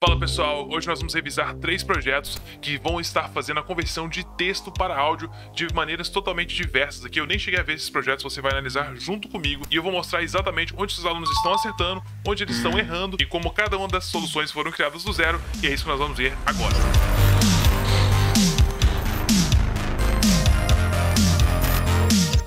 Fala pessoal, hoje nós vamos revisar 3 projetos que vão estar fazendo a conversão de texto para áudio de maneiras totalmente diversas. Aqui eu nem cheguei a ver esses projetos, você vai analisar junto comigo e eu vou mostrar exatamente onde os alunos estão acertando, onde eles estão errando e como cada uma das soluções foram criadas do zero, e é isso que nós vamos ver agora.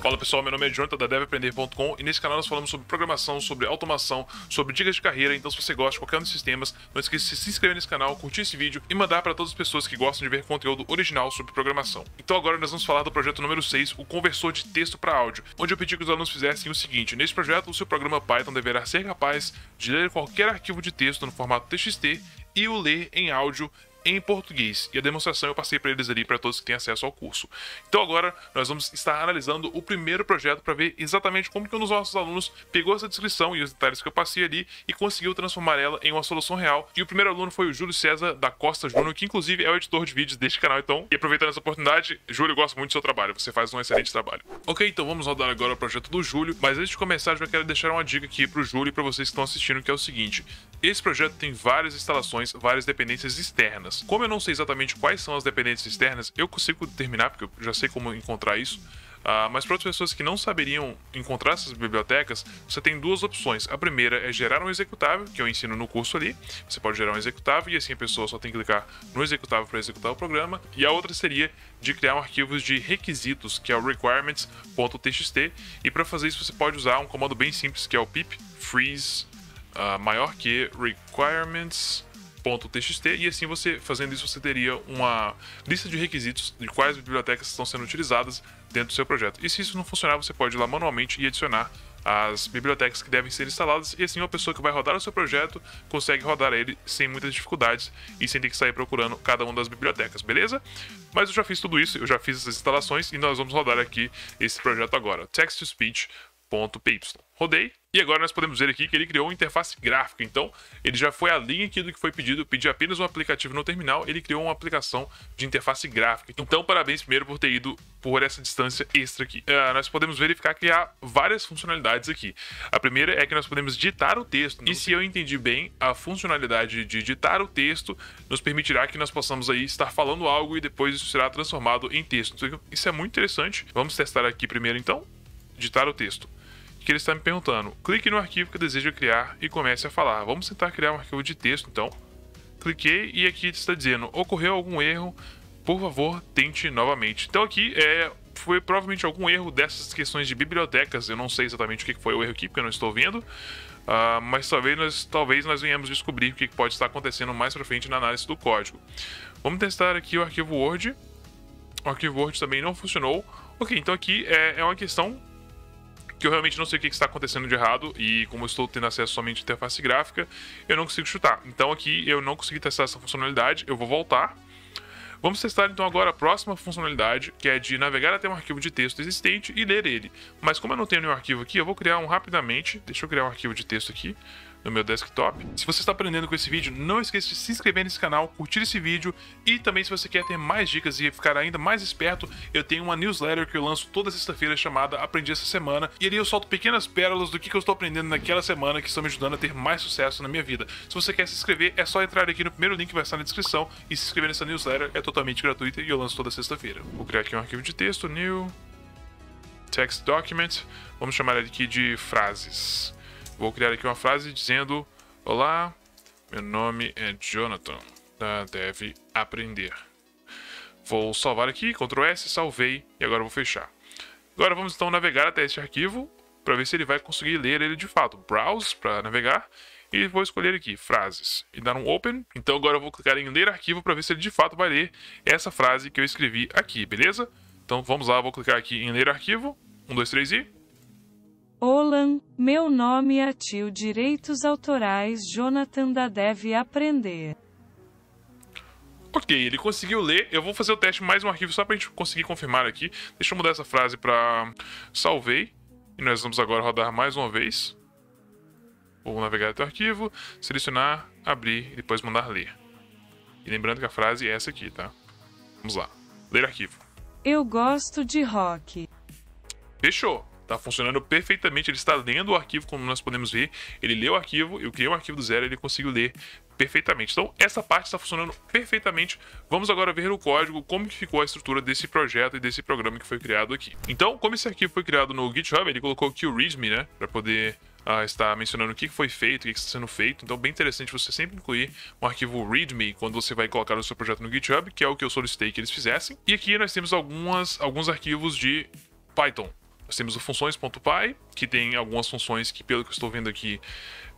Fala pessoal, meu nome é Jonathan da devaprender.com e nesse canal nós falamos sobre programação, sobre automação, sobre dicas de carreira. Então se você gosta de qualquer um desses temas, não esqueça de se inscrever nesse canal, curtir esse vídeo e mandar para todas as pessoas que gostam de ver conteúdo original sobre programação. Então agora nós vamos falar do projeto número 6, o conversor de texto para áudio, onde eu pedi que os alunos fizessem o seguinte: nesse projeto o seu programa Python deverá ser capaz de ler qualquer arquivo de texto no formato TXT e o ler em áudio em português, e a demonstração eu passei para eles ali, para todos que têm acesso ao curso. Então agora nós vamos estar analisando o primeiro projeto para ver exatamente como que um dos nossos alunos pegou essa descrição e os detalhes que eu passei ali e conseguiu transformar ela em uma solução real. E o primeiro aluno foi o Júlio César da Costa Júnior, que inclusive é o editor de vídeos deste canal. Então, e aproveitando essa oportunidade, Júlio, eu gosto muito do seu trabalho, você faz um excelente trabalho. Ok, então vamos rodar agora o projeto do Júlio, mas antes de começar eu já quero deixar uma dica aqui para o Júlio e para vocês que estão assistindo, que é o seguinte: esse projeto tem várias instalações, várias dependências externas. Como eu não sei exatamente quais são as dependências externas, eu consigo determinar, porque eu já sei como encontrar isso. Mas para outras pessoas que não saberiam encontrar essas bibliotecas, você tem duas opções. A primeira é gerar um executável, que eu ensino no curso ali. Você pode gerar um executável e assim a pessoa só tem que clicar no executável para executar o programa. E a outra seria de criar um arquivo de requisitos, que é o requirements.txt. E para fazer isso você pode usar um comando bem simples, que é o pip freeze maior que requirements.txt, e assim você fazendo isso você teria uma lista de requisitos de quais bibliotecas estão sendo utilizadas dentro do seu projeto. E se isso não funcionar, você pode ir lá manualmente e adicionar as bibliotecas que devem ser instaladas, e assim uma pessoa que vai rodar o seu projeto consegue rodar ele sem muitas dificuldades e sem ter que sair procurando cada uma das bibliotecas, beleza? Mas eu já fiz tudo isso, eu já fiz essas instalações e nós vamos rodar aqui esse projeto agora, text-to-speech.py. Rodei, e agora nós podemos ver aqui que ele criou uma interface gráfica. Então ele já foi além aqui do que foi pedido. Eu pedi apenas um aplicativo no terminal, ele criou uma aplicação de interface gráfica. Então parabéns primeiro por ter ido por essa distância extra aqui. Nós podemos verificar que há várias funcionalidades aqui. A primeira é que nós podemos digitar o texto, e se eu entendi bem, a funcionalidade de digitar o texto nos permitirá que nós possamos aí estar falando algo e depois isso será transformado em texto. Então, isso é muito interessante. Vamos testar aqui primeiro então, digitar o texto. Que ele está me perguntando: clique no arquivo que deseja criar e comece a falar. Vamos tentar criar um arquivo de texto então. Cliquei e aqui está dizendo: ocorreu algum erro, por favor tente novamente. Então aqui foi provavelmente algum erro dessas questões de bibliotecas. Eu não sei exatamente o que foi o erro aqui porque eu não estou vendo, mas talvez nós venhamos descobrir o que pode estar acontecendo mais para frente na análise do código. Vamos testar aqui o arquivo Word. O arquivo Word também não funcionou. Ok, então aqui é uma questão que eu realmente não sei o que está acontecendo de errado, e como eu estou tendo acesso somente à interface gráfica, eu não consigo chutar. Então aqui eu não consegui testar essa funcionalidade, eu vou voltar. Vamos testar então agora a próxima funcionalidade, que é de navegar até um arquivo de texto existente e ler ele. Mas como eu não tenho nenhum arquivo aqui, eu vou criar um rapidamente. Deixa eu criar um arquivo de texto aqui no meu desktop. Se você está aprendendo com esse vídeo, não esqueça de se inscrever nesse canal, curtir esse vídeo, e também se você quer ter mais dicas e ficar ainda mais esperto, eu tenho uma newsletter que eu lanço toda sexta-feira chamada Aprendi Essa Semana, e ali eu solto pequenas pérolas do que eu estou aprendendo naquela semana que estão me ajudando a ter mais sucesso na minha vida. Se você quer se inscrever, é só entrar aqui no primeiro link que vai estar na descrição e se inscrever nessa newsletter, é totalmente gratuita e eu lanço toda sexta-feira. Vou criar aqui um arquivo de texto, new text document, vamos chamar ele aqui de frases. Vou criar aqui uma frase dizendo: olá, meu nome é Jonathan, da Deve Aprender. Vou salvar aqui, Ctrl S, salvei, e agora vou fechar. Agora vamos então navegar até este arquivo, para ver se ele vai conseguir ler ele de fato. Browse para navegar, e vou escolher aqui, frases, e dar um open. Então agora eu vou clicar em ler arquivo, para ver se ele de fato vai ler essa frase que eu escrevi aqui, beleza? Então vamos lá, vou clicar aqui em ler arquivo, 1, 2, 3 e... Olá, meu nome é Tio Direitos Autorais Jonathan da Deve Aprender. Ok, ele conseguiu ler. Eu vou fazer o teste mais um arquivo só pra gente conseguir confirmar aqui. Deixa eu mudar essa frase pra salvei. E nós vamos agora rodar mais uma vez. Vou navegar até o arquivo, selecionar, abrir e depois mandar ler. E lembrando que a frase é essa aqui, tá? Vamos lá. Ler arquivo. Eu gosto de rock. Fechou. Tá funcionando perfeitamente, ele está lendo o arquivo, como nós podemos ver. Ele leu o arquivo, eu criei um arquivo do zero, ele conseguiu ler perfeitamente. Então, essa parte está funcionando perfeitamente. Vamos agora ver no código como que ficou a estrutura desse projeto e desse programa que foi criado aqui. Então, como esse arquivo foi criado no GitHub, ele colocou aqui o README, né, para poder estar mencionando o que foi feito, o que está sendo feito. Então, bem interessante você sempre incluir um arquivo README quando você vai colocar o seu projeto no GitHub, que é o que eu solicitei que eles fizessem. E aqui nós temos alguns arquivos de Python. Nós temos o funções.py, que tem algumas funções que, pelo que eu estou vendo aqui,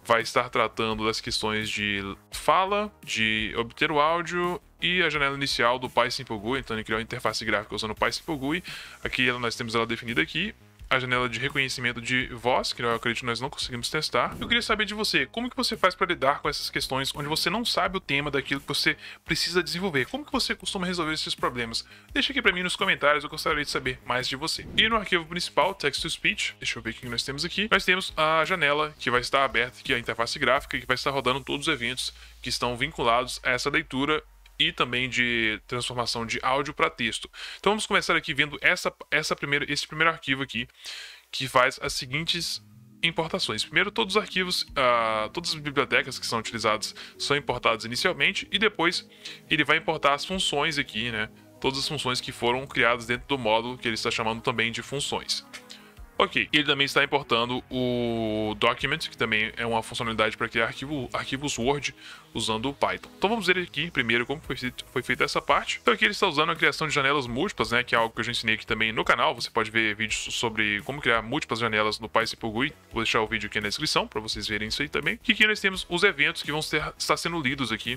vai estar tratando das questões de fala, de obter o áudio e a janela inicial do PySimpleGUI. Então ele criou a interface gráfica usando o PySimpleGUI. Aqui nós temos ela definida aqui. A janela de reconhecimento de voz, que eu acredito que nós não conseguimos testar. Eu queria saber de você, como que você faz para lidar com essas questões onde você não sabe o tema daquilo que você precisa desenvolver? Como que você costuma resolver esses problemas? Deixa aqui para mim nos comentários, eu gostaria de saber mais de você. E no arquivo principal, Text-to-Speech, deixa eu ver o que nós temos aqui. Nós temos a janela que vai estar aberta, que é a interface gráfica, que vai estar rodando todos os eventos que estão vinculados a essa leitura e também de transformação de áudio para texto. Então vamos começar aqui vendo esse primeiro arquivo aqui, que faz as seguintes importações. Primeiro, todos os arquivos, todas as bibliotecas que são utilizadas são importadas inicialmente, e depois ele vai importar as funções aqui, né? Todas as funções que foram criadas dentro do módulo, que ele está chamando também de funções. Ok, ele também está importando o Document, que também é uma funcionalidade para criar arquivos Word usando o Python. Então vamos ver aqui primeiro como foi feita essa parte. Então aqui ele está usando a criação de janelas múltiplas, né, que é algo que eu já ensinei aqui também no canal. Você pode ver vídeos sobre como criar múltiplas janelas no PySimpleGUI. Vou deixar o vídeo aqui na descrição para vocês verem isso aí também. E aqui nós temos os eventos que vão estar sendo lidos aqui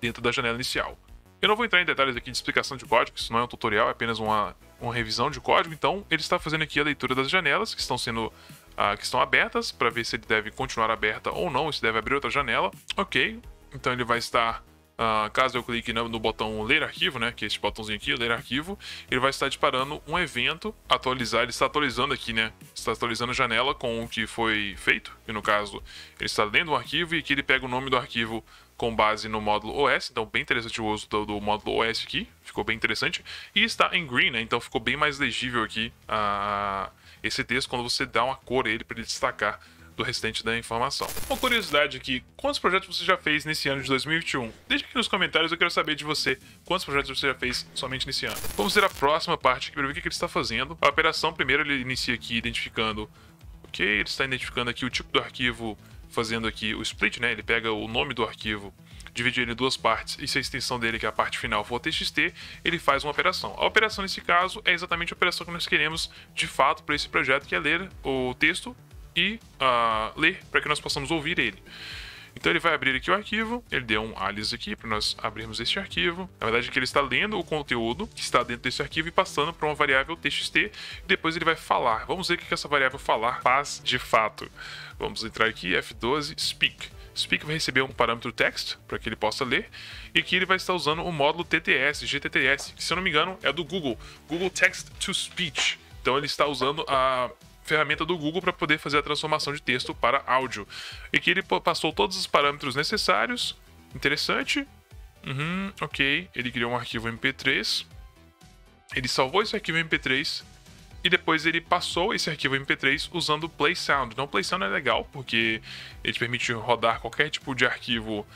dentro da janela inicial. Eu não vou entrar em detalhes aqui de explicação de código, isso não é um tutorial, é apenas uma revisão de código. Então ele está fazendo aqui a leitura das janelas que estão abertas, para ver se ele deve continuar aberta ou não, se deve abrir outra janela. Ok, então ele vai estar, caso eu clique no botão ler arquivo, né, que é esse botãozinho aqui, ler arquivo, ele vai estar disparando um evento, ele está atualizando aqui, né, está atualizando a janela com o que foi feito, e no caso ele está lendo um arquivo, e aqui ele pega o nome do arquivo com base no módulo OS, então bem interessante o uso do módulo OS aqui, ficou bem interessante, e está em green, né, então ficou bem mais legível aqui esse texto quando você dá uma cor a ele para ele destacar do restante da informação. Uma curiosidade aqui, quantos projetos você já fez nesse ano de 2021? Deixa aqui nos comentários, eu quero saber de você quantos projetos você já fez somente nesse ano. Vamos ver a próxima parte aqui para ver o que ele está fazendo. A operação, primeiro ele inicia aqui identificando, ok, ele está identificando aqui o tipo do arquivo, fazendo aqui o split, né? Ele pega o nome do arquivo, divide ele em duas partes, e se a extensão dele, que é a parte final, for TXT, ele faz uma operação. A operação nesse caso é exatamente a operação que nós queremos de fato para esse projeto, que é ler o texto e ler para que nós possamos ouvir ele. Então ele vai abrir aqui o arquivo, ele deu um alias aqui para nós abrirmos este arquivo. Na verdade é que ele está lendo o conteúdo que está dentro desse arquivo e passando para uma variável txt, e depois ele vai falar. Vamos ver o que essa variável falar faz de fato. Vamos entrar aqui, F12, speak. Speak vai receber um parâmetro text para que ele possa ler, e aqui ele vai estar usando o módulo TTS, GTTS, que se eu não me engano é do Google Text to Speech. Então ele está usando a ferramenta do Google para poder fazer a transformação de texto para áudio. E aqui ele passou todos os parâmetros necessários. Interessante. Ok, ele criou um arquivo MP3. Ele salvou esse arquivo MP3 e depois ele passou esse arquivo MP3 usando o Play Sound. Então o Play Sound é legal porque ele te permite rodar qualquer tipo de arquivo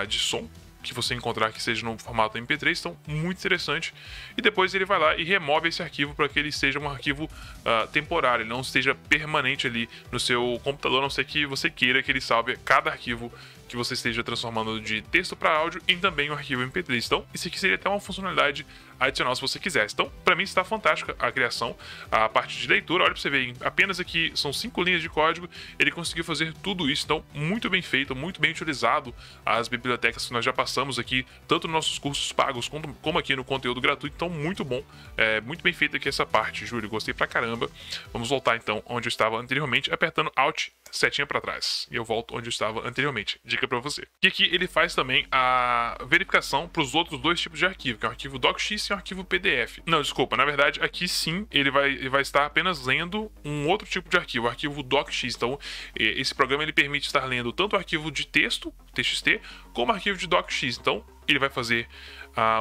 de som que você encontrar que seja no formato MP3, então muito interessante. E depois ele vai lá e remove esse arquivo para que ele seja um arquivo temporário, ele não esteja permanente ali no seu computador, a não ser que você queira que ele salve cada arquivo que você esteja transformando de texto para áudio em também um arquivo MP3. Então, isso aqui seria até uma funcionalidade adicional se você quisesse. Então, para mim está fantástica a criação, a parte de leitura. Olha para você ver, apenas aqui são 5 linhas de código, ele conseguiu fazer tudo isso. Então, muito bem feito, muito bem utilizado as bibliotecas que nós já passamos aqui, tanto nos nossos cursos pagos como aqui no conteúdo gratuito. Então, muito bom, muito bem feita aqui essa parte, Júlio, gostei pra caramba. Vamos voltar então onde eu estava anteriormente, apertando Alt, setinha para trás, e eu volto onde eu estava anteriormente. Dica para você. E aqui ele faz também a verificação para os outros dois tipos de arquivo, que é o arquivo docx e o arquivo PDF. Não, desculpa, na verdade aqui sim ele vai estar apenas lendo um outro tipo de arquivo, o arquivo docx. Então esse programa ele permite estar lendo tanto o arquivo de texto, txt, como o arquivo de docx. Então ele vai fazer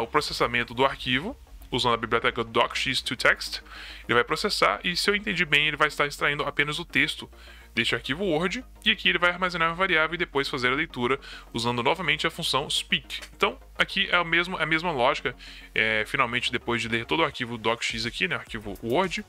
o processamento do arquivo usando a biblioteca docx to text. Ele vai processar e, se eu entendi bem, ele vai estar extraindo apenas o texto deste arquivo Word, e aqui ele vai armazenar uma variável e depois fazer a leitura usando novamente a função speak. Então aqui é a mesma lógica, finalmente depois de ler todo o arquivo docx aqui, né, arquivo Word,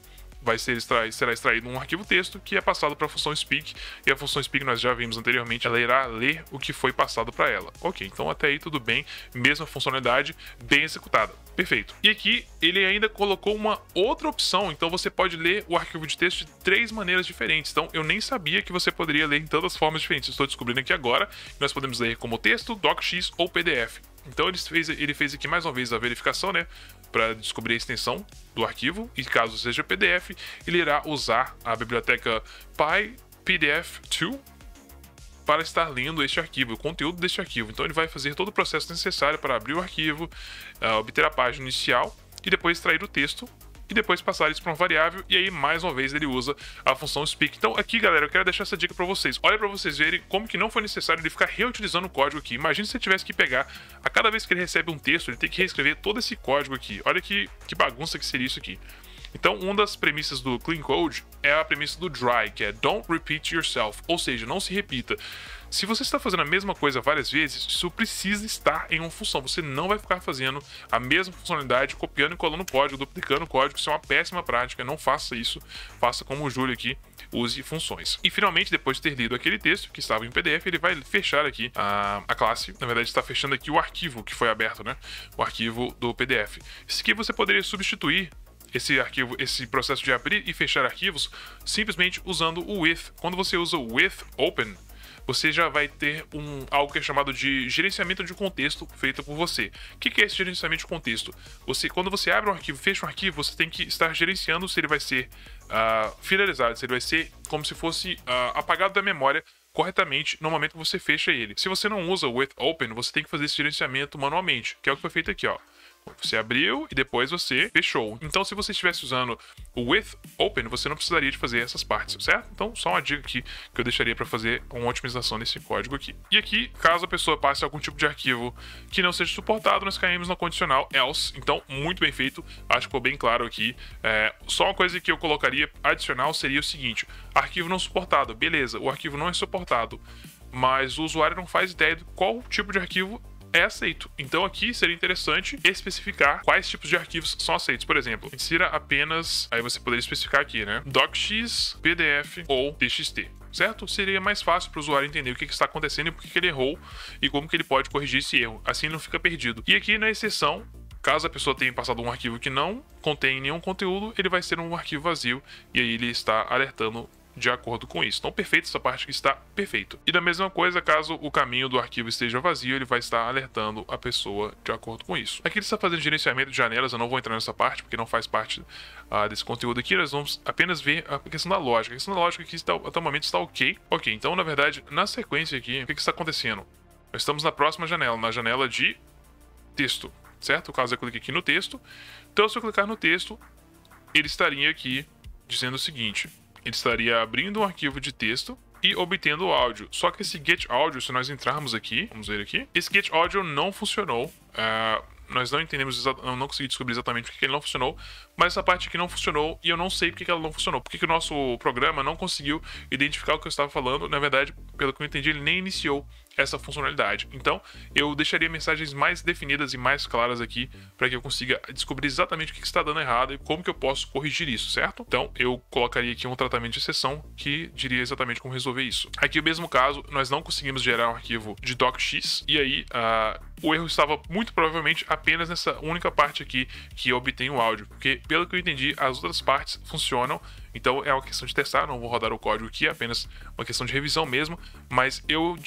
será extraído um arquivo texto que é passado para a função speak, e a função speak nós já vimos anteriormente, ela irá ler o que foi passado para ela. Ok, então até aí tudo bem, mesma funcionalidade, bem executada. Perfeito. E aqui ele ainda colocou uma outra opção, então você pode ler o arquivo de texto de 3 maneiras diferentes. Então eu nem sabia que você poderia ler em tantas formas diferentes. Estou descobrindo aqui agora que nós podemos ler como texto, docx ou PDF. Então ele fez aqui mais uma vez a verificação, né, para descobrir a extensão do arquivo, e caso seja PDF, ele irá usar a biblioteca PyPDF2 para estar lendo este arquivo, o conteúdo deste arquivo. Então ele vai fazer todo o processo necessário para abrir o arquivo, obter a página inicial e depois extrair o texto e depois passar isso para uma variável, e aí mais uma vez ele usa a função speak. Então aqui, galera, eu quero deixar essa dica para vocês. Olha para vocês verem como que não foi necessário ele ficar reutilizando o código aqui. Imagina se você tivesse que pegar, a cada vez que ele recebe um texto, ele tem que reescrever todo esse código aqui. Olha que bagunça que seria isso aqui. Então, uma das premissas do Clean Code é a premissa do dry, que é don't repeat yourself, ou seja, não se repita. Se você está fazendo a mesma coisa várias vezes, isso precisa estar em uma função. Você não vai ficar fazendo a mesma funcionalidade, copiando e colando código, duplicando código. Isso é uma péssima prática, não faça isso. Faça como o Júlio aqui, use funções. E finalmente, depois de ter lido aquele texto que estava em PDF, ele vai fechar aqui a classe. Na verdade, está fechando aqui o arquivo que foi aberto, né? O arquivo do PDF. Isso aqui você poderia substituir esse processo de abrir e fechar arquivos simplesmente usando o with. Quando você usa o with open, você já vai ter algo que é chamado de gerenciamento de contexto feito por você. O que é esse gerenciamento de contexto? Quando você abre um arquivo, fecha um arquivo, você tem que estar gerenciando se ele vai ser finalizado, se ele vai ser como se fosse apagado da memória corretamente no momento que você fecha ele. Se você não usa o with open, você tem que fazer esse gerenciamento manualmente, que é o que foi feito aqui, ó. Você abriu e depois você fechou. Então, se você estivesse usando o with open, você não precisaria de fazer essas partes, certo? Então, só uma dica aqui que eu deixaria para fazer uma otimização nesse código aqui. E aqui, caso a pessoa passe algum tipo de arquivo que não seja suportado, nós caímos no condicional else. Então, muito bem feito. Acho que ficou bem claro aqui. Só uma coisa que eu colocaria adicional seria o seguinte: arquivo não suportado. Beleza, o arquivo não é suportado, mas o usuário não faz ideia de qual tipo de arquivo é aceito. Então aqui seria interessante especificar quais tipos de arquivos são aceitos. Por exemplo, insira apenas, aí você poderia especificar aqui, né, docx, pdf ou txt, certo? Seria mais fácil para o usuário entender o que está acontecendo e por que ele errou e como que ele pode corrigir esse erro. Assim ele não fica perdido. E aqui na exceção, caso a pessoa tenha passado um arquivo que não contém nenhum conteúdo, ele vai ser um arquivo vazio e aí ele está alertando de acordo com isso. Então, perfeito, essa parte aqui está perfeito. E da mesma coisa, caso o caminho do arquivo esteja vazio, ele vai estar alertando a pessoa de acordo com isso. Aqui ele está fazendo gerenciamento de janelas, eu não vou entrar nessa parte, porque não faz parte desse conteúdo aqui. Nós vamos apenas ver a questão da lógica. A questão da lógica aqui até o momento está ok. Ok, então, na verdade, na sequência aqui, o que está acontecendo? Nós estamos na próxima janela, na janela de texto, certo? Caso eu clique aqui no texto. Então, se eu clicar no texto, ele estaria aqui dizendo o seguinte: ele estaria abrindo um arquivo de texto e obtendo o áudio. Só que esse get audio, se nós entrarmos aqui, vamos ver aqui, esse get audio não funcionou. Nós não entendemos, eu não consegui descobrir exatamente porque ele não funcionou, mas essa parte aqui não funcionou e eu não sei porque ela não funcionou. Porque o nosso programa não conseguiu identificar o que eu estava falando. Na verdade, pelo que eu entendi, ele nem iniciou essa funcionalidade. Então, eu deixaria mensagens mais definidas e mais claras aqui para que eu consiga descobrir exatamente o que está dando errado e como que eu posso corrigir isso, certo? Então, eu colocaria aqui um tratamento de exceção que diria exatamente como resolver isso. Aqui, o mesmo caso, nós não conseguimos gerar um arquivo de docx e aí o erro estava muito provavelmente apenas nessa única parte aqui que obtém o áudio, porque pelo que eu entendi, as outras partes funcionam. Então é uma questão de testar, não vou rodar o código aqui, é apenas uma questão de revisão mesmo, mas eu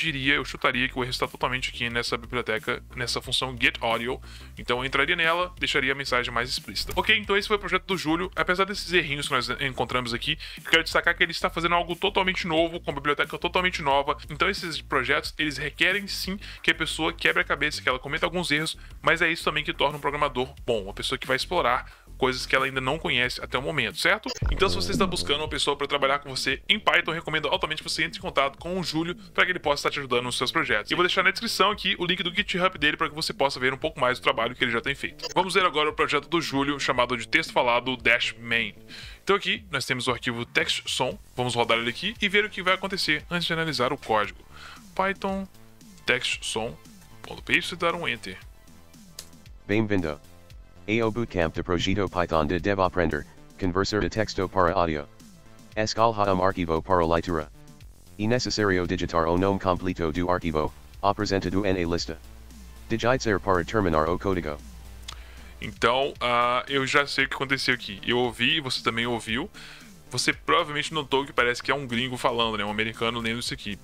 chutaria que o erro está totalmente aqui nessa biblioteca, nessa função getAudio. Então eu entraria nela, deixaria a mensagem mais explícita. Ok, então esse foi o projeto do Júlio. Apesar desses errinhos que nós encontramos aqui, eu quero destacar que ele está fazendo algo totalmente novo, com uma biblioteca totalmente nova. Então esses projetos, eles requerem sim que a pessoa quebre a cabeça, que ela cometa alguns erros, mas é isso também que torna um programador bom, uma pessoa que vai explorar coisas que ela ainda não conhece até o momento, certo? Então, se você está está buscando uma pessoa para trabalhar com você em Python, eu recomendo altamente que você entre em contato com o Júlio para que ele possa estar te ajudando nos seus projetos. Eu vou deixar na descrição aqui o link do GitHub dele para que você possa ver um pouco mais do trabalho que ele já tem feito. Vamos ver agora o projeto do Júlio, chamado de texto falado -main. Então aqui nós temos o arquivo text_som, vamos rodar ele aqui e ver o que vai acontecer antes de analisar o código. Python text_som.py e dar um enter. Bem-vindo ao Bootcamp de Projeto Python de Devaprender, conversar de texto para audio. Escolha arquivo para leitura. É necessário digitar o nome completo do arquivo, apresentado na lista. Digitar para terminar o código. Então, eu já sei o que aconteceu aqui. Eu ouvi, você também ouviu. Você provavelmente notou que parece que é um gringo falando, né? Um americano lendo isso aqui.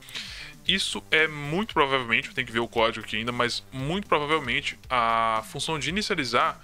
Isso é muito provavelmente, eu tenho que ver o código aqui ainda, mas muito provavelmente a função de inicializar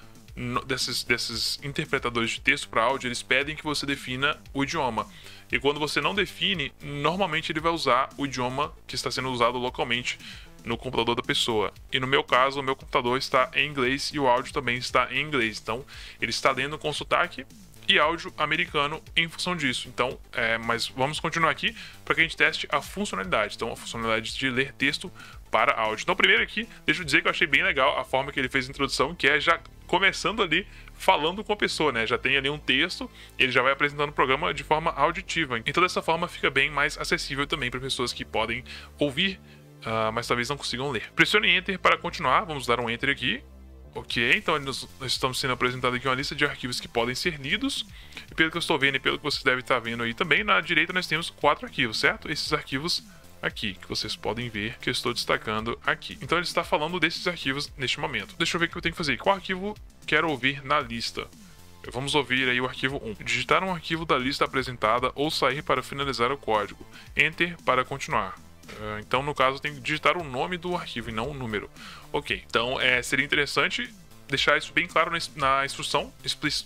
desses interpretadores de texto para áudio, eles pedem que você defina o idioma. E quando você não define, normalmente ele vai usar o idioma que está sendo usado localmente no computador da pessoa. E no meu caso, o meu computador está em inglês e o áudio também está em inglês. Então, ele está lendo com sotaque e áudio americano em função disso. Então, mas vamos continuar aqui para que a gente teste a funcionalidade. Então, a funcionalidade de ler texto para áudio. Então, primeiro aqui, deixa eu dizer que eu achei bem legal a forma que ele fez a introdução, que é já começando ali falando com a pessoa, né? Já tem ali um texto, ele já vai apresentando o programa de forma auditiva. Então, dessa forma, fica bem mais acessível também para pessoas que podem ouvir, mas talvez não consigam ler. Pressione Enter para continuar. Vamos dar um Enter aqui. Ok, então nós estamos sendo apresentados aqui uma lista de arquivos que podem ser lidos. E pelo que eu estou vendo e pelo que vocês devem estar vendo aí também, na direita nós temos 4 arquivos, certo? Esses arquivos aqui, que vocês podem ver que eu estou destacando aqui. Então ele está falando desses arquivos neste momento. Deixa eu ver o que eu tenho que fazer. Qual arquivo quero ouvir na lista? Vamos ouvir aí o arquivo 1. Digitar um arquivo da lista apresentada ou sair para finalizar o código. Enter para continuar. Então, no caso, tem que digitar o nome do arquivo e não o número. Ok, então seria interessante deixar isso bem claro na instrução,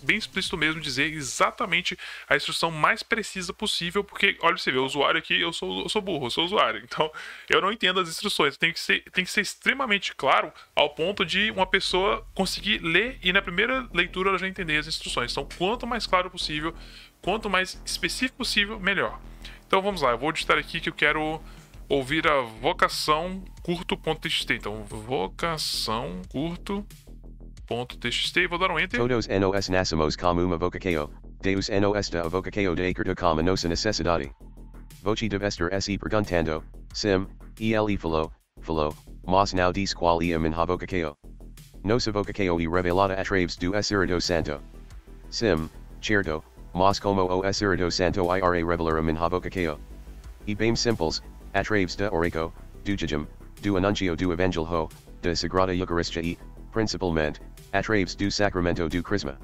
bem explícito mesmo, dizer exatamente a instrução mais precisa possível, porque, olha, você vê, o usuário aqui, eu sou burro, eu sou usuário, então eu não entendo as instruções. Tem que ser extremamente claro ao ponto de uma pessoa conseguir ler e na primeira leitura ela já entender as instruções. Então, quanto mais claro possível, quanto mais específico possível, melhor. Então, vamos lá, eu vou digitar aqui que eu quero ouvir a vocação curto.txt. Então, vocação curto.txt. Vou dar um enter. Todos nos nascimos como uma vocação. Deus nos da vocação de acordo com a nossa necessidade. Voce devester se perguntando. Sim, ele falou, mas não diz qual é a minha vocação. Nossa vocação é revelada através do Espírito Santo. Sim, certo, mas como o Espírito Santo irá revelar a minha vocação? E bem simples. Através da oração, do jejum, do anúncio do evangelho, da Sagrada Eucaristia e, principalmente, através do sacramento do Crisma.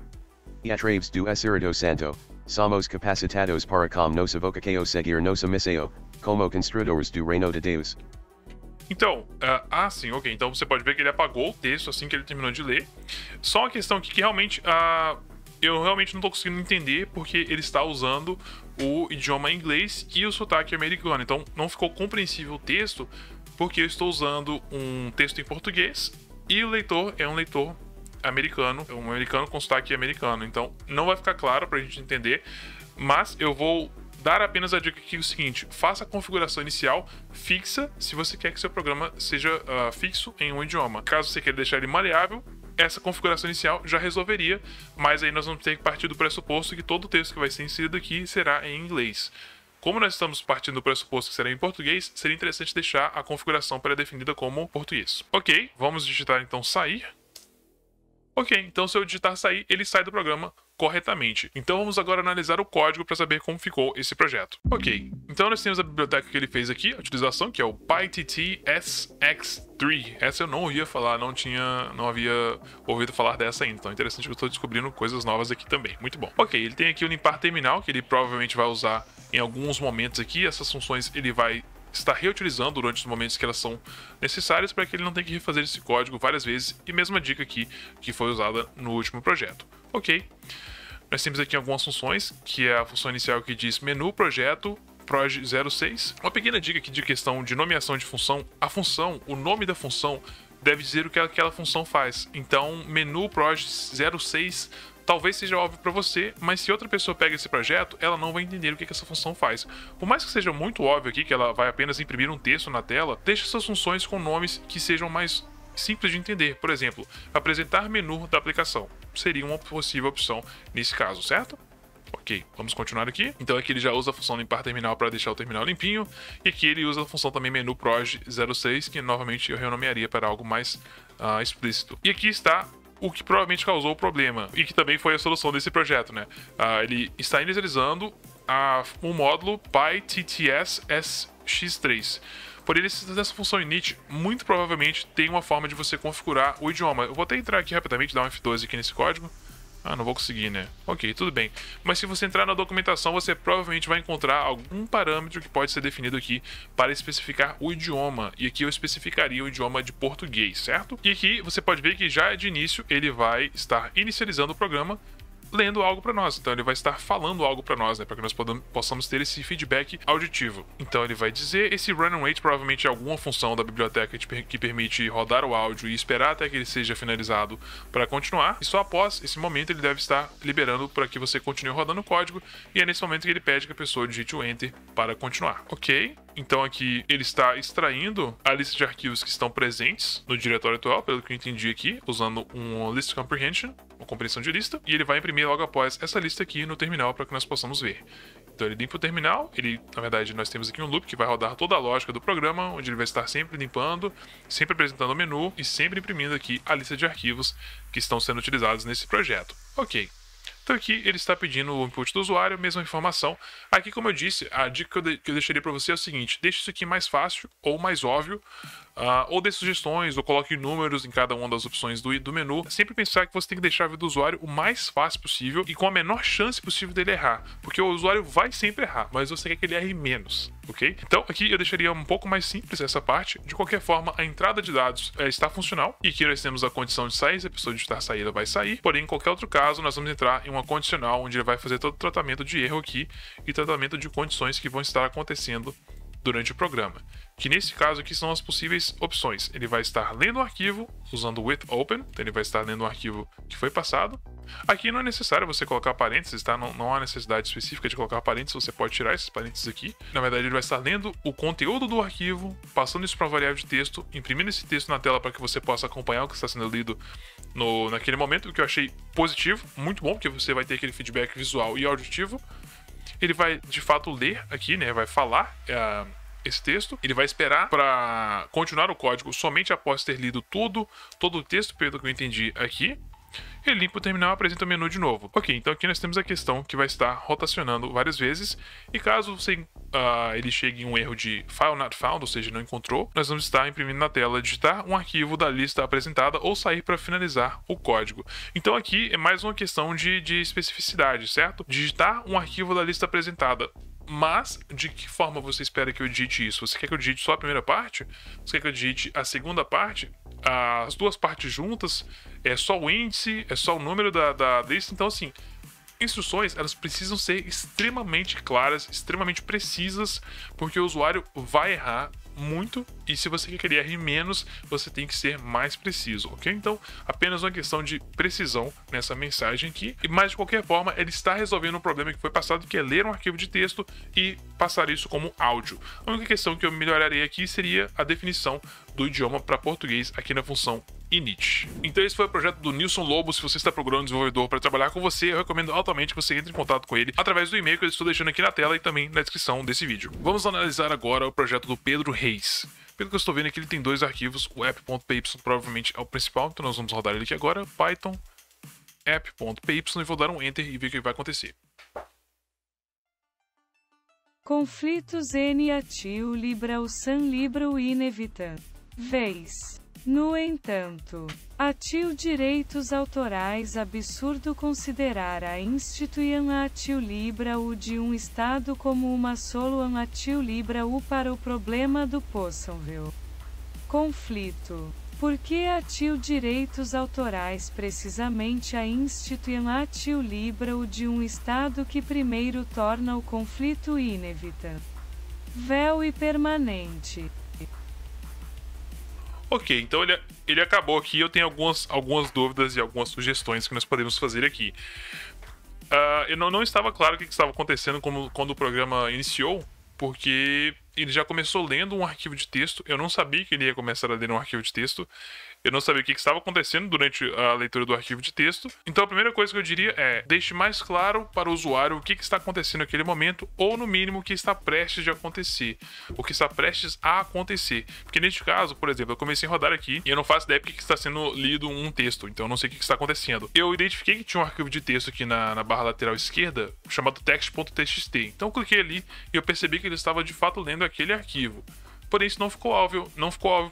E através do Espírito Santo, somos capacitados para com nossa vocação seguir nossa missão, como construtores do reino de Deus. Então, sim, ok. Então você pode ver que ele apagou o texto assim que ele terminou de ler. Só uma questão aqui que realmente eu realmente não estou conseguindo entender porque ele está usando o idioma inglês e o sotaque americano. Então não ficou compreensível o texto porque eu estou usando um texto em português e o leitor é um leitor americano, um americano com sotaque americano. Então não vai ficar claro para a gente entender, mas eu vou dar apenas a dica aqui: o seguinte: faça a configuração inicial fixa se você quer que seu programa seja fixo em um idioma. Caso você queira deixar ele maleável, essa configuração inicial já resolveria, mas aí nós vamos ter que partir do pressuposto que todo o texto que vai ser inserido aqui será em inglês. Como nós estamos partindo do pressuposto que será em português, seria interessante deixar a configuração pré-definida como português. Ok, vamos digitar então sair. Ok, então se eu digitar sair, ele sai do programa corretamente. Então vamos agora analisar o código para saber como ficou esse projeto. Ok, então nós temos a biblioteca que ele fez aqui, a utilização, que é o PyTT-SX3. Essa eu não ouvia falar, não havia ouvido falar dessa ainda. Então é interessante que eu estou descobrindo coisas novas aqui também. Muito bom. Ok, ele tem aqui o limpar terminal, que ele provavelmente vai usar em alguns momentos aqui. Essas funções ele vai estar reutilizando durante os momentos que elas são necessárias para que ele não tenha que refazer esse código várias vezes. E mesma dica aqui que foi usada no último projeto. Ok, nós temos aqui algumas funções, que é a função inicial que diz menu projeto proj06. Uma pequena dica aqui de questão de nomeação de função: a função, o nome da função deve dizer o que aquela função faz. Então, menu proj06 talvez seja óbvio para você, mas se outra pessoa pega esse projeto, ela não vai entender o que essa função faz. Por mais que seja muito óbvio aqui que ela vai apenas imprimir um texto na tela, deixe essas funções com nomes que sejam mais simples de entender. Por exemplo, apresentar menu da aplicação seria uma possível opção nesse caso, certo? Ok, vamos continuar aqui. Então aqui ele já usa a função limpar terminal para deixar o terminal limpinho, e aqui ele usa a função também menu proj 06, que novamente eu renomearia para algo mais explícito. E aqui está o que provavelmente causou o problema, e que também foi a solução desse projeto, né? Ele está inicializando o módulo PyTTS SX3. Por ele, essa função init, muito provavelmente tem uma forma de você configurar o idioma. Eu vou até entrar aqui rapidamente, dar um F12 aqui nesse código. Ah, não vou conseguir, né? Ok, tudo bem. Mas se você entrar na documentação, você provavelmente vai encontrar algum parâmetro que pode ser definido aqui para especificar o idioma. E aqui eu especificaria o idioma de português, certo? E aqui você pode ver que já de início ele vai estar inicializando o programa, lendo algo para nós. Então ele vai estar falando algo para nós, né, para que nós possamos ter esse feedback auditivo. Então ele vai dizer, esse run and wait provavelmente é alguma função da biblioteca que permite rodar o áudio e esperar até que ele seja finalizado para continuar, e só após esse momento ele deve estar liberando para que você continue rodando o código, e é nesse momento que ele pede que a pessoa digite o enter para continuar. Ok? Então aqui ele está extraindo a lista de arquivos que estão presentes no diretório atual, pelo que eu entendi aqui, usando um list comprehension, uma compreensão de lista, e ele vai imprimir logo após essa lista aqui no terminal para que nós possamos ver. Então ele limpa o terminal, na verdade nós temos aqui um loop que vai rodar toda a lógica do programa, onde ele vai estar sempre limpando, sempre apresentando o menu e sempre imprimindo aqui a lista de arquivos que estão sendo utilizados nesse projeto. Ok. Então aqui ele está pedindo o input do usuário, mesma informação. Aqui, como eu disse, a dica que eu deixaria para você é o seguinte: deixe isso aqui mais fácil ou mais óbvio, ou dê sugestões, ou coloque números em cada uma das opções do menu. Sempre pensar que você tem que deixar a vida do usuário o mais fácil possível e com a menor chance possível dele errar, porque o usuário vai sempre errar, mas você quer que ele erre menos, ok? Então aqui eu deixaria um pouco mais simples essa parte. De qualquer forma, a entrada de dados está funcional, e aqui nós temos a condição de sair. Se a pessoa digitar sair, ela vai sair. Porém, em qualquer outro caso, nós vamos entrar em uma condicional, onde ele vai fazer todo o tratamento de erro aqui e tratamento de condições que vão estar acontecendo durante o programa, que nesse caso aqui são as possíveis opções. Ele vai estar lendo o arquivo usando o with open, então ele vai estar lendo o arquivo que foi passado. Aqui não é necessário você colocar parênteses, tá? Não há necessidade específica de colocar parênteses, você pode tirar esses parênteses aqui. Na verdade, ele vai estar lendo o conteúdo do arquivo, passando isso para uma variável de texto, imprimindo esse texto na tela para que você possa acompanhar o que está sendo lido naquele momento, o que eu achei positivo, muito bom, porque você vai ter aquele feedback visual e auditivo. Ele vai de fato ler aqui, né? Vai falar esse texto. Ele vai esperar para continuar o código somente após ter lido todo o texto, pelo que eu entendi aqui. Ele limpa o terminal e apresenta o menu de novo. Ok, então aqui nós temos a questão que vai estar rotacionando várias vezes, e caso ele chegue em um erro de file not found, ou seja, não encontrou, nós vamos estar imprimindo na tela digitar um arquivo da lista apresentada ou sair para finalizar o código. Então aqui é mais uma questão de especificidade, certo? Digitar um arquivo da lista apresentada. Mas, de que forma você espera que eu digite isso? Você quer que eu digite só a primeira parte? Você quer que eu digite a segunda parte? As duas partes juntas? É só o índice? É só o número da lista? Então, assim, instruções, elas precisam ser extremamente claras, extremamente precisas, porque o usuário vai errar muito, e se você quer que ele erre menos, você tem que ser mais preciso, ok? Então, apenas uma questão de precisão nessa mensagem aqui, mas de qualquer forma, ele está resolvendo um problema que foi passado, que é ler um arquivo de texto e passar isso como áudio. A única questão que eu melhoraria aqui seria a definição do idioma para português aqui na função init. Então esse foi o projeto do Nilson Lobo. Se você está procurando um desenvolvedor para trabalhar com você, eu recomendo altamente que você entre em contato com ele através do e-mail que eu estou deixando aqui na tela e também na descrição desse vídeo. Vamos analisar agora o projeto do Pedro Reis. Pelo que eu estou vendo aqui, ele tem dois arquivos. O app.py provavelmente é o principal, então nós vamos rodar ele aqui agora. Python app.py, e vou dar um enter e ver o que vai acontecer. Conflitos N atiu libra o san libra o inevitam. Vez. No entanto, atiu direitos autorais absurdo considerar a instituição atiu libra o de um estado como uma solução atiu libra o para o problema do possível conflito. Por que atiu direitos autorais precisamente a instituição atiu libra o de um estado que primeiro torna o conflito inevitável e permanente? Ok, então ele acabou aqui. Eu tenho algumas dúvidas e algumas sugestões que nós podemos fazer aqui. Eu não estava claro o que estava acontecendo quando o programa iniciou, porque ele já começou lendo um arquivo de texto. Eu não sabia que ele ia começar a ler um arquivo de texto. Eu não sabia o que estava acontecendo durante a leitura do arquivo de texto. Então a primeira coisa que eu diria é: deixe mais claro para o usuário o que está acontecendo naquele momento, ou no mínimo o que está prestes de acontecer, o que está prestes a acontecer. Porque neste caso, por exemplo, eu comecei a rodar aqui e eu não faço ideia porque está sendo lido um texto, então eu não sei o que está acontecendo. Eu identifiquei que tinha um arquivo de texto aqui na barra lateral esquerda chamado text.txt. Então eu cliquei ali e eu percebi que ele estava de fato lendo aquele arquivo. Porém, isso não ficou óbvio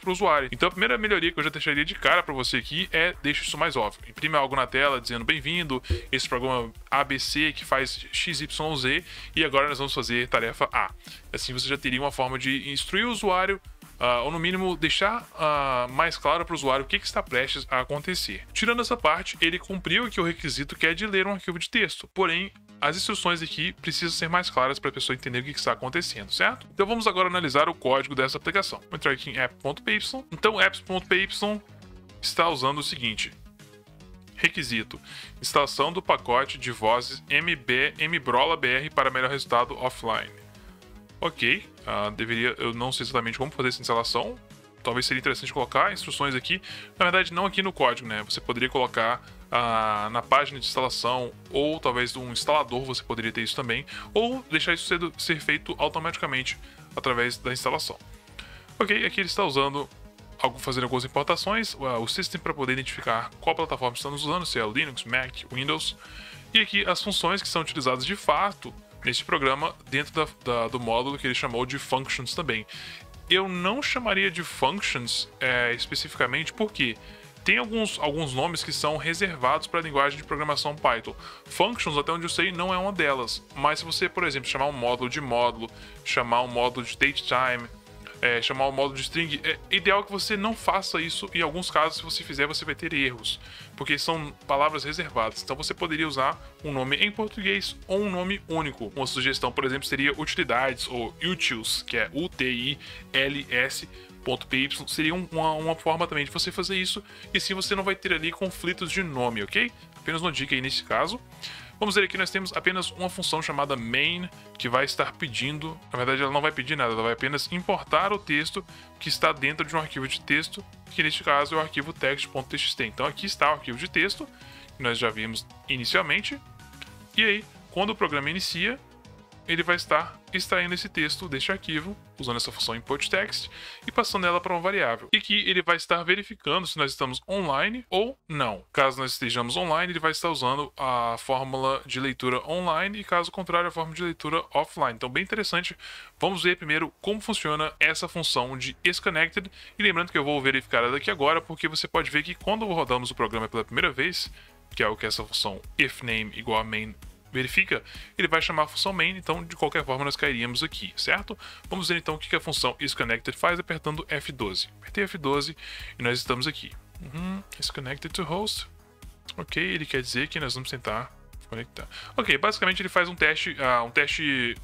para o usuário. Então, a primeira melhoria que eu já deixaria de cara para você aqui é deixe isso mais óbvio. Imprime algo na tela dizendo bem-vindo, esse programa ABC que faz XYZ e agora nós vamos fazer tarefa A. Assim você já teria uma forma de instruir o usuário, ou no mínimo deixar mais claro para o usuário o que está prestes a acontecer. Tirando essa parte, ele cumpriu aqui o requisito que é de ler um arquivo de texto. Porém, as instruções aqui precisam ser mais claras para a pessoa entender o que está acontecendo, certo? Então vamos agora analisar o código dessa aplicação. Vou entrar aqui em app.py. Então apps.py está usando o seguinte: requisito: instalação do pacote de vozes mbrolabr para melhor resultado offline. Ok, eu não sei exatamente como fazer essa instalação. Talvez seria interessante colocar instruções aqui. Na verdade, não aqui no código, né? Você poderia colocar na página de instalação, ou talvez um instalador você poderia ter isso também, ou deixar isso ser feito automaticamente através da instalação. Ok, aqui ele está usando fazendo algumas importações, o system para poder identificar qual plataforma estamos usando, se é o Linux, Mac, Windows, e aqui as funções que são utilizadas de fato neste programa dentro do módulo que ele chamou de functions também. Eu não chamaria de functions especificamente porque tem alguns nomes que são reservados para a linguagem de programação Python. Functions, até onde eu sei, não é uma delas. Mas se você, por exemplo, chamar um módulo de módulo, chamar um módulo de datetime, chamar um módulo de string, é ideal que você não faça isso. Em alguns casos, se você fizer, você vai ter erros, porque são palavras reservadas. Então você poderia usar um nome em português ou um nome único. Uma sugestão, por exemplo, seria utilidades ou utils, que é utils.py. Seria uma forma também de você fazer isso, e assim você não vai ter ali conflitos de nome, ok? Apenas uma dica aí nesse caso. Vamos ver aqui, nós temos apenas uma função chamada main, que vai estar pedindo, na verdade ela não vai pedir nada, ela vai apenas importar o texto que está dentro de um arquivo de texto, que neste caso é o arquivo text.txt. Então aqui está o arquivo de texto, que nós já vimos inicialmente, e aí, quando o programa inicia, ele vai estar extraindo esse texto deste arquivo, usando essa função input_text e passando ela para uma variável. E aqui ele vai estar verificando se nós estamos online ou não. Caso nós estejamos online, ele vai estar usando a fórmula de leitura online e caso contrário, a fórmula de leitura offline. Então, bem interessante. Vamos ver primeiro como funciona essa função de isConnected. E lembrando que eu vou verificar ela daqui agora, porque você pode ver que quando rodamos o programa pela primeira vez, que é o que essa função ifName igual a main verifica, ele vai chamar a função main, então de qualquer forma nós cairíamos aqui, certo? Vamos ver então o que a função isConnected faz apertando F12. Apertei F12 e nós estamos aqui. isConnected to host. Ok, ele quer dizer que nós vamos tentar conectar. Ok, basicamente ele faz um teste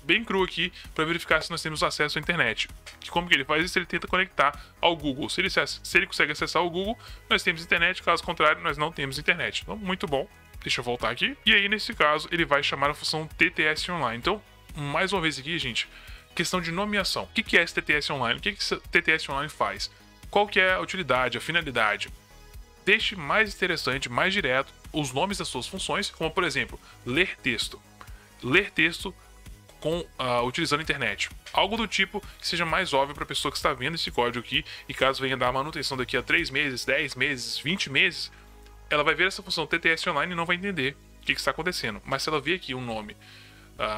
bem cru aqui para verificar se nós temos acesso à internet. Como que ele faz isso? Ele tenta conectar ao Google. Se ele consegue acessar o Google, nós temos internet, caso contrário, nós não temos internet. Então, muito bom. Deixa eu voltar aqui. E aí, nesse caso, ele vai chamar a função TTS Online. Então, mais uma vez aqui, gente, questão de nomeação. O que é esse TTS Online? O que esse TTS Online faz? Qual que é a utilidade, a finalidade? Deixe mais interessante, mais direto, os nomes das suas funções, como, por exemplo, ler texto. Ler texto utilizando a internet. Algo do tipo que seja mais óbvio para a pessoa que está vendo esse código aqui, e caso venha dar manutenção daqui a 3 meses, 10 meses, 20 meses, ela vai ver essa função TTS Online e não vai entender o que está acontecendo. Mas se ela ver aqui um nome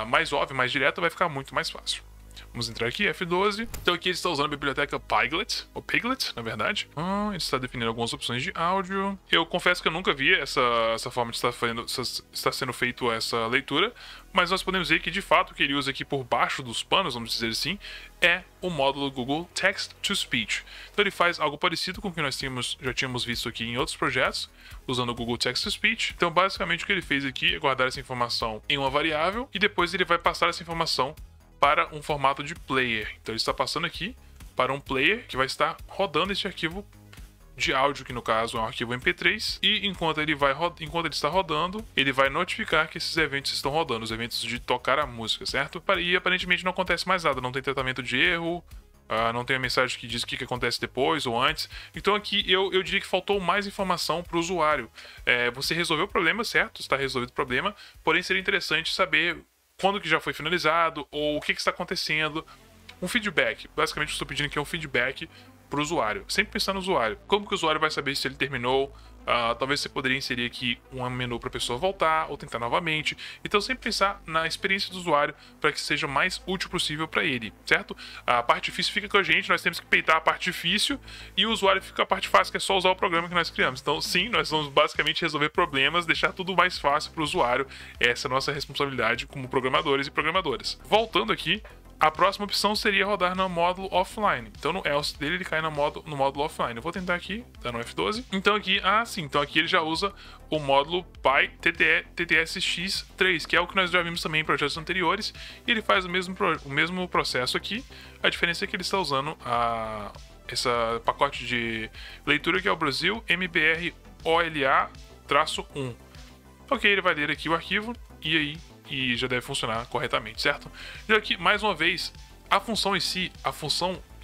mais óbvio, mais direto, vai ficar muito mais fácil. Vamos entrar aqui, F12. Então aqui ele está usando a biblioteca Pyglet, ou Piglet, na verdade. Ele está definindo algumas opções de áudio. Eu confesso que eu nunca vi essa forma de estar sendo feito essa leitura, mas nós podemos ver que de fato o que ele usa aqui por baixo dos panos, vamos dizer assim, é o módulo Google Text to Speech. Então ele faz algo parecido com o que nós já tínhamos visto aqui em outros projetos, usando o Google Text to Speech. Então basicamente o que ele fez aqui é guardar essa informação em uma variável e depois ele vai passar essa informação para um formato de player. Então ele está passando aqui para um player que vai estar rodando esse arquivo de áudio, que no caso é um arquivo MP3, e enquanto ele está rodando, ele vai notificar que esses eventos estão rodando, os eventos de tocar a música, certo? E aparentemente não acontece mais nada, não tem tratamento de erro, não tem a mensagem que diz o que acontece depois ou antes. Então aqui eu diria que faltou mais informação para o usuário. Você resolveu o problema, certo? Está resolvido o problema, porém seria interessante saber quando que já foi finalizado ou o que está acontecendo. Um feedback, basicamente eu estou pedindo aqui um feedback para o usuário, sempre pensando no usuário. Como que o usuário vai saber se ele terminou? Talvez você poderia inserir aqui um menu para a pessoa voltar ou tentar novamente. Então sempre pensar na experiência do usuário para que seja o mais útil possível para ele, certo? A parte difícil fica com a gente, nós temos que peitar a parte difícil e o usuário fica com a parte fácil, que é só usar o programa que nós criamos. Então sim, nós vamos basicamente resolver problemas, deixar tudo mais fácil para o usuário. Essa é a nossa responsabilidade como programadores e programadoras. Voltando aqui, a próxima opção seria rodar no módulo offline. Então no else dele ele cai no módulo offline. Eu vou tentar aqui, tá no F12. Então aqui, então aqui ele já usa o módulo PyTTSX3, que é o que nós já vimos também em projetos anteriores. E ele faz o mesmo processo aqui. A diferença é que ele está usando esse pacote de leitura que é o Brasil MBR OLA-1. Ok, ele vai ler aqui o arquivo e já deve funcionar corretamente, certo? E aqui, mais uma vez, a função em si,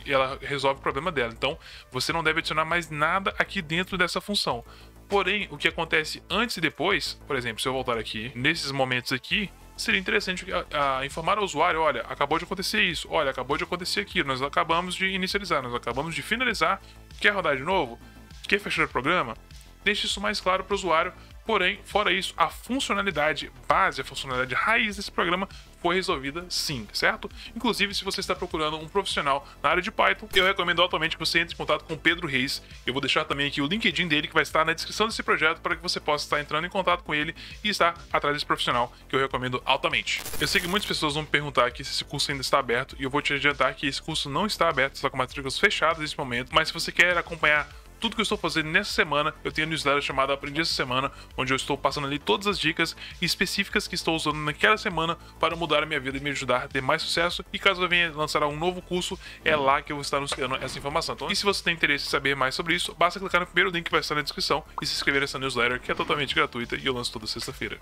ela resolve o problema dela. Então, você não deve adicionar mais nada aqui dentro dessa função. Porém, o que acontece antes e depois, por exemplo, se eu voltar aqui, nesses momentos aqui, seria interessante informar ao usuário, olha, acabou de acontecer isso, olha, acabou de acontecer aquilo, nós acabamos de inicializar, nós acabamos de finalizar, quer rodar de novo? Quer fechar o programa? Deixe isso mais claro para o usuário. Porém, fora isso, a funcionalidade base, a funcionalidade raiz desse programa foi resolvida sim, certo? Inclusive, se você está procurando um profissional na área de Python, eu recomendo altamente que você entre em contato com o Pedro Reis. Eu vou deixar também aqui o LinkedIn dele, que vai estar na descrição desse projeto, para que você possa estar entrando em contato com ele e estar atrás desse profissional, que eu recomendo altamente. Eu sei que muitas pessoas vão me perguntar aqui se esse curso ainda está aberto, e eu vou te adiantar que esse curso não está aberto, está com matrículas fechadas nesse momento, mas se você quer acompanhar tudo que eu estou fazendo nessa semana, eu tenho a newsletter chamada Aprendi essa Semana, onde eu estou passando ali todas as dicas específicas que estou usando naquela semana para mudar a minha vida e me ajudar a ter mais sucesso. E caso eu venha lançar um novo curso, é lá que eu vou estar anunciando essa informação. Então, e se você tem interesse em saber mais sobre isso, basta clicar no primeiro link que vai estar na descrição e se inscrever nessa newsletter, que é totalmente gratuita e eu lanço toda sexta-feira.